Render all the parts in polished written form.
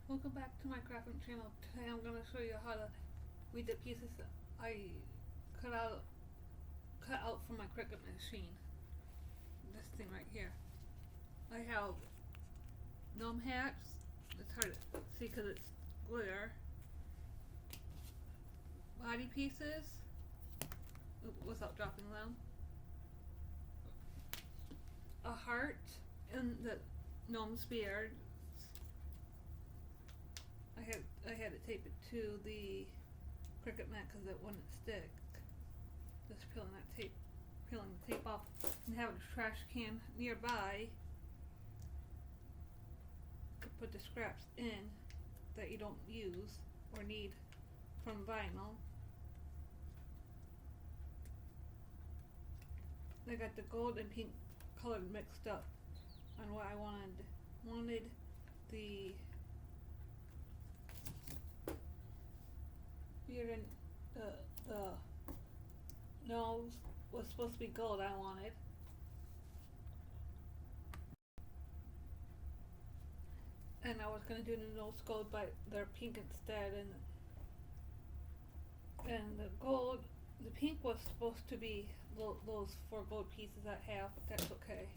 Welcome back to my crafting channel. Today I'm going to show you how to weed the pieces that I cut out from my Cricut machine. This thing right here. I have gnome hats. It's hard to see because it's glitter. Body pieces without dropping them. A heart in the gnome's beard. I had to tape it to the Cricut mat because it wouldn't stick. Just peeling the tape off, and have a trash can nearby. Could put the scraps in that you don't use or need from vinyl. I got the gold and pink color mixed up on what I wanted the beard and the nose was supposed to be gold. I wanted. And I was gonna do the nose gold, but they're pink instead, and the pink was supposed to be those 4 gold pieces I have, but that's okay.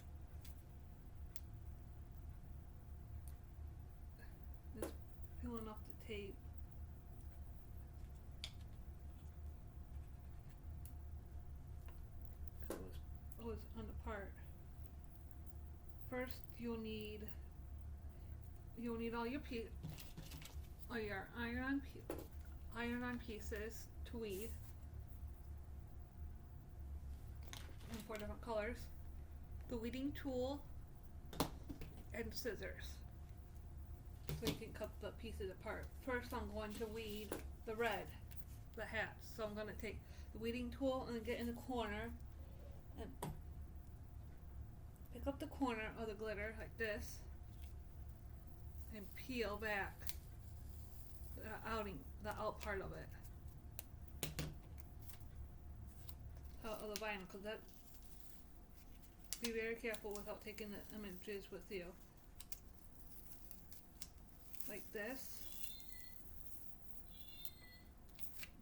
Just peeling off the tape. It was on the part. First, you'll need all your iron-on pieces to weed in 4 different colors. The weeding tool and scissors, so you can cut the pieces apart. First, I'm going to weed the red, the hats. So I'm going to take the weeding tool and get in the corner and pick up the corner of the glitter like this and peel back the out part of it, out of the vinyl, because that, be very careful without taking the images with you. Like this.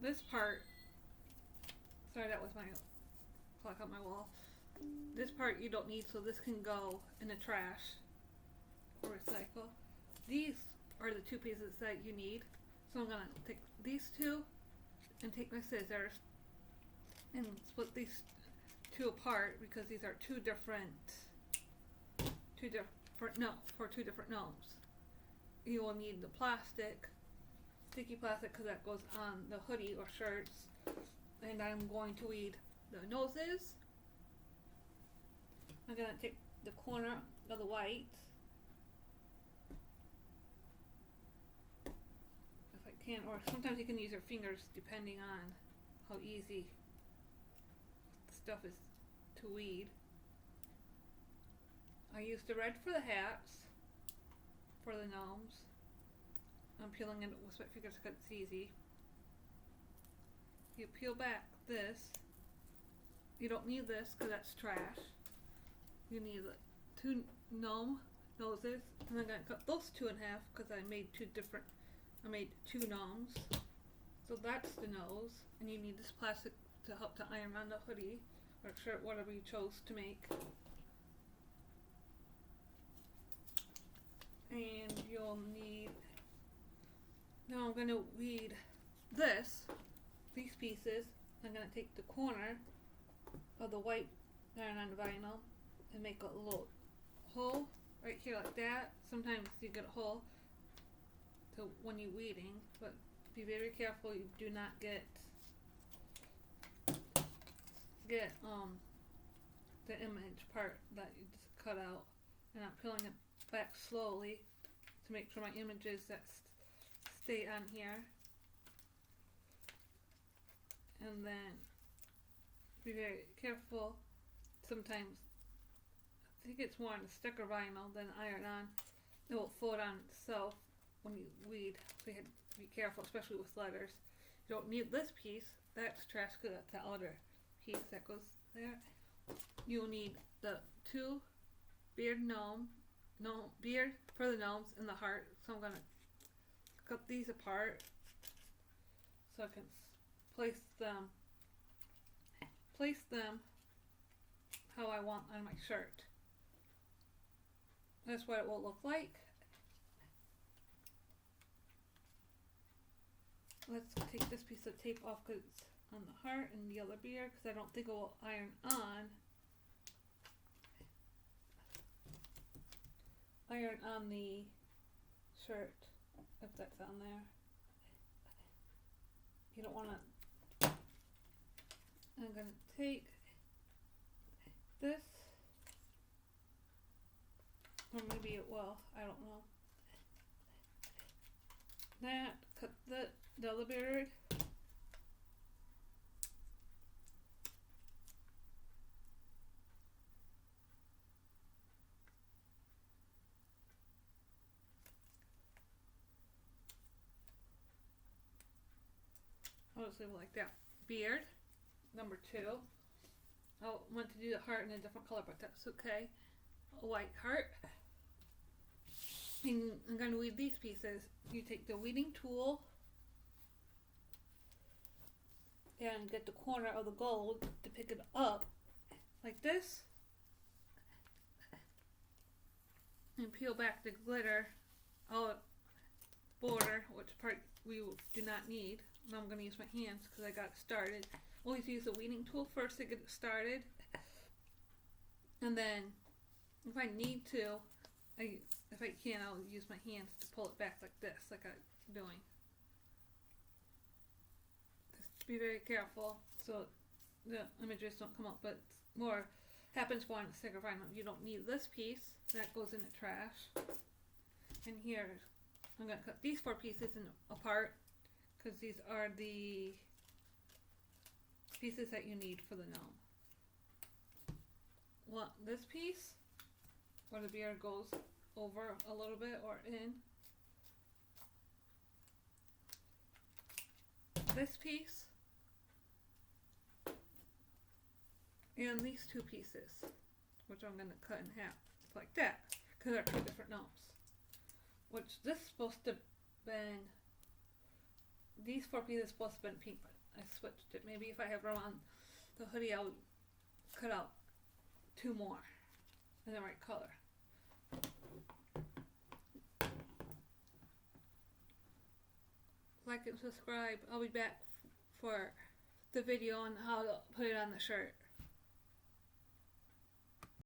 This part, sorry, that was my clock on my wall. This part you don't need, so this can go in the trash or recycle. These are the 2 pieces that you need. So I'm gonna take these 2 and take my scissors and split these 2 apart, because these are two different gnomes. You will need the plastic, sticky plastic, because that goes on the hoodie or shirts. And I'm going to weed the noses. I'm going to take the corner of the white, if I can, or sometimes you can use your fingers depending on how easy the stuff is to weed. I used the red for the hats, for the gnomes. I'm peeling it with my fingers because it's easy. You peel back this. You don't need this because that's trash. You need 2 gnome noses, and I'm going to cut those 2 in half because I made 2 gnomes. So that's the nose, and you need this plastic to help to iron on the hoodie or shirt, whatever you chose to make. And you'll need, now I'm going to weed these pieces. I'm going to take the corner of the white iron on the vinyl and make a little hole right here like that. Sometimes you get a hole to when you're weeding, but be very careful you do not get the image part that you just cut out. And I'm peeling it back slowly to make sure my images that stay on here. And then be very careful. Sometimes I think it's more on the sticker vinyl than iron on. It will fold on itself when you weed, so you have to be careful, especially with letters. You don't need this piece. That's trash because that's the outer piece that goes there. You'll need the 2 beard for the gnomes and the heart. So I'm gonna cut these apart so I can place them how I want on my shirt. That's what it will look like. Let's take this piece of tape off because it's on the heart and the other beard, because I don't think it will iron on. Iron on the shirt, if that's on there. You don't want to. I'm going to take this, or maybe it will, I don't know. That, cut the other beard. I'll just leave it like that. Beard, number 2. I want to do the heart in a different color, but that's okay. A white heart. And I'm going to weed these pieces. You take the weeding tool and get the corner of the gold to pick it up like this. And peel back the glitter out border, which part we do not need. Now I'm going to use my hands because I got it started. Always use the weeding tool first to get it started. And then if I need to, if I can, I'll use my hands to pull it back like this, like I'm doing. Just be very careful so the images don't come up, but more happens when it's thicker vinyl. You don't need this piece, that goes in the trash. And here, I'm going to cut these 4 pieces apart because these are the pieces that you need for the gnome. Want this piece where the beard goes over a little bit or in. This piece and these 2 pieces, which I'm going to cut in half like that because they're 2 different gnomes. Which this is supposed to been, these 4 pieces supposed to been pink, but I switched it. Maybe if I have room on the hoodie, I'll cut out 2 more in the right color. Like and subscribe. I'll be back for the video on how to put it on the shirt.